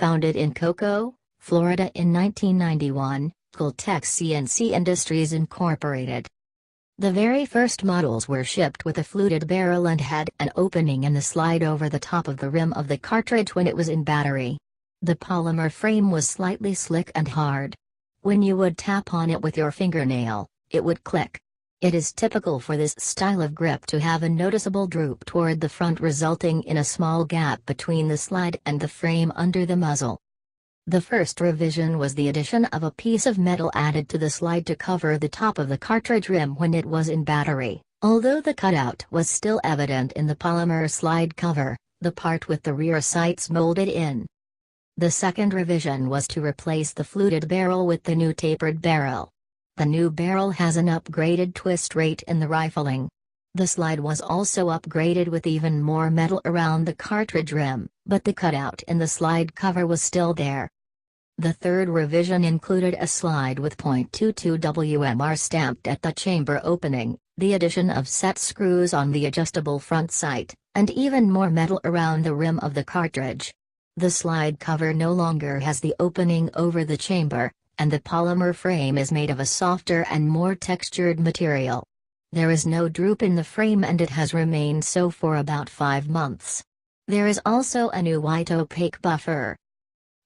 Founded in Cocoa, Florida in 1991, Cooltex CNC Industries Incorporated. The very first models were shipped with a fluted barrel and had an opening in the slide over the top of the rim of the cartridge when it was in battery. The polymer frame was slightly slick and hard. When you would tap on it with your fingernail, it would click. It is typical for this style of grip to have a noticeable droop toward the front, resulting in a small gap between the slide and the frame under the muzzle. The first revision was the addition of a piece of metal added to the slide to cover the top of the cartridge rim when it was in battery. Although the cutout was still evident in the polymer slide cover, the part with the rear sights molded in. The second revision was to replace the fluted barrel with the new tapered barrel. The new barrel has an upgraded twist rate in the rifling. The slide was also upgraded with even more metal around the cartridge rim, but the cutout in the slide cover was still there. The third revision included a slide with .22 WMR stamped at the chamber opening, the addition of set screws on the adjustable front sight, and even more metal around the rim of the cartridge. The slide cover no longer has the opening over the chamber, and the polymer frame is made of a softer and more textured material. There is no droop in the frame, and it has remained so for about 5 months. There is also a new white opaque buffer.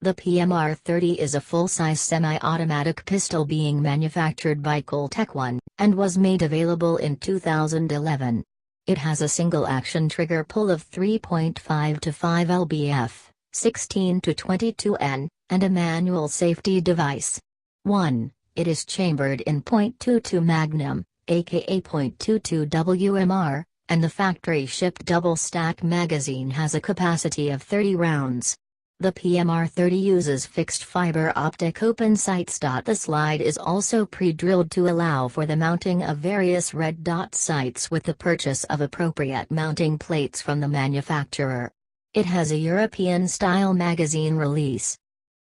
The PMR-30 is a full-size semi-automatic pistol being manufactured by Cooltex and was made available in 2011. It has a single-action trigger pull of 3.5 to 5 lbf, 16 to 22 N, and a manual safety device. 1. It is chambered in .22 Magnum, aka .22 WMR, and the factory-shipped double-stack magazine has a capacity of 30 rounds. The PMR-30 uses fixed fiber optic open sights. The slide is also pre-drilled to allow for the mounting of various red dot sights with the purchase of appropriate mounting plates from the manufacturer. It has a European-style magazine release.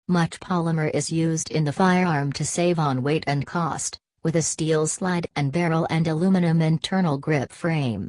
Much polymer is used in the firearm to save on weight and cost, with a steel slide and barrel and aluminum internal grip frame.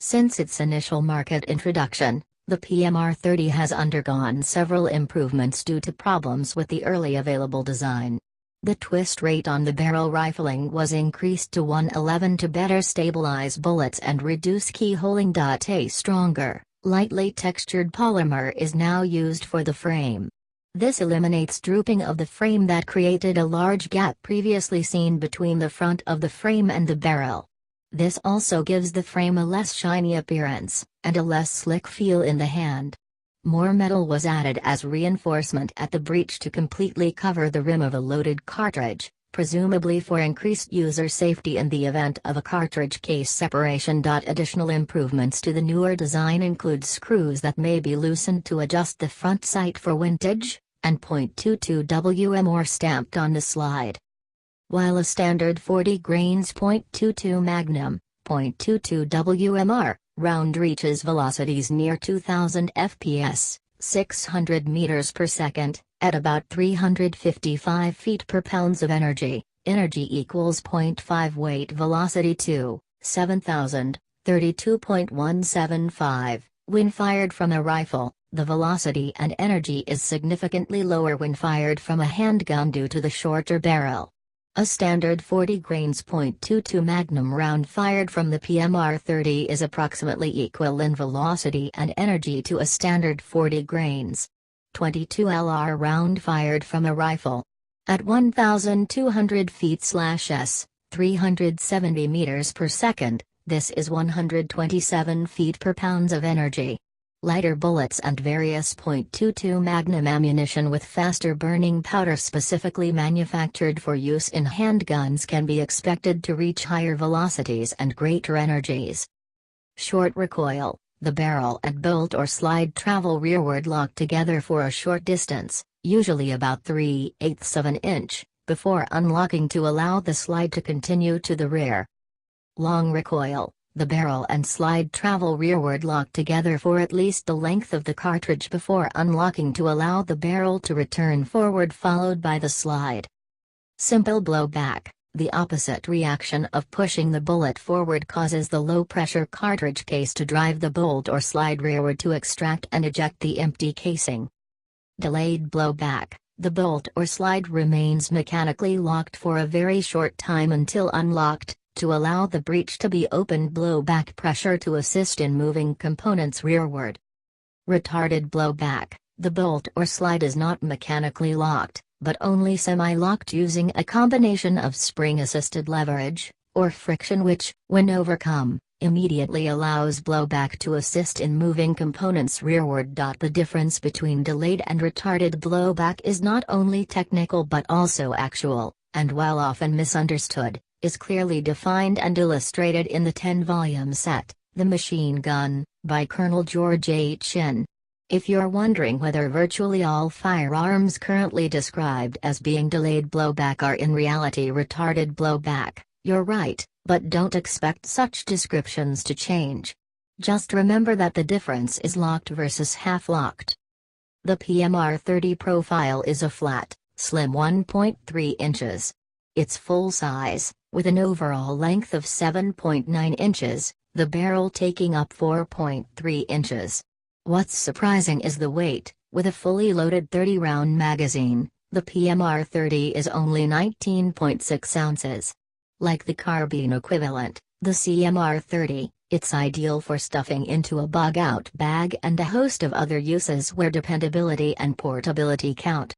Since its initial market introduction, the PMR-30 has undergone several improvements due to problems with the early available design. The twist rate on the barrel rifling was increased to 111 to better stabilize bullets and reduce keyholing. A stronger, lightly textured polymer is now used for the frame. This eliminates drooping of the frame that created a large gap previously seen between the front of the frame and the barrel. This also gives the frame a less shiny appearance, and a less slick feel in the hand. More metal was added as reinforcement at the breech to completely cover the rim of a loaded cartridge, presumably for increased user safety in the event of a cartridge case separation. Additional improvements to the newer design include screws that may be loosened to adjust the front sight for windage, and .22 WMR stamped on the slide. While a standard 40 grains .22 Magnum, .22 WMR, round reaches velocities near 2000 fps, 600 meters per second, at about 355 feet per pounds of energy equals 0.5 weight velocity to 7,000, 32.175. When fired from a rifle, the velocity and energy is significantly lower when fired from a handgun due to the shorter barrel. A standard 40 grains .22 Magnum round fired from the PMR-30 is approximately equal in velocity and energy to a standard 40 grains. 22 LR round fired from a rifle. At 1,200 feet/s, 370 meters per second, this is 127 feet per pounds of energy. Lighter bullets and various .22 Magnum ammunition with faster burning powder specifically manufactured for use in handguns can be expected to reach higher velocities and greater energies. Short recoil, the barrel and bolt or slide travel rearward locked together for a short distance, usually about 3/8 of an inch, before unlocking to allow the slide to continue to the rear. Long recoil, the barrel and slide travel rearward locked together for at least the length of the cartridge before unlocking to allow the barrel to return forward followed by the slide. Simple blowback, the opposite reaction of pushing the bullet forward causes the low-pressure cartridge case to drive the bolt or slide rearward to extract and eject the empty casing. Delayed blowback. The bolt or slide remains mechanically locked for a very short time until unlocked, to allow the breech to be opened. Blowback pressure to assist in moving components rearward. Retarded blowback. The bolt or slide is not mechanically locked, but only semi-locked using a combination of spring-assisted leverage, or friction which, when overcome, immediately allows blowback to assist in moving components rearward. The difference between delayed and retarded blowback is not only technical but also actual, and while often misunderstood, is clearly defined and illustrated in the 10-volume set, The Machine Gun, by Colonel George H. Shinn. If you're wondering whether virtually all firearms currently described as being delayed blowback are in reality retarded blowback, you're right, but don't expect such descriptions to change. Just remember that the difference is locked versus half-locked. The PMR-30 profile is a flat, slim 1.3 inches. It's full size, with an overall length of 7.9 inches, the barrel taking up 4.3 inches. What's surprising is the weight. With a fully loaded 30-round magazine, the PMR-30 is only 19.6 ounces. Like the carbine equivalent, the CMR-30, it's ideal for stuffing into a bug-out bag and a host of other uses where dependability and portability count.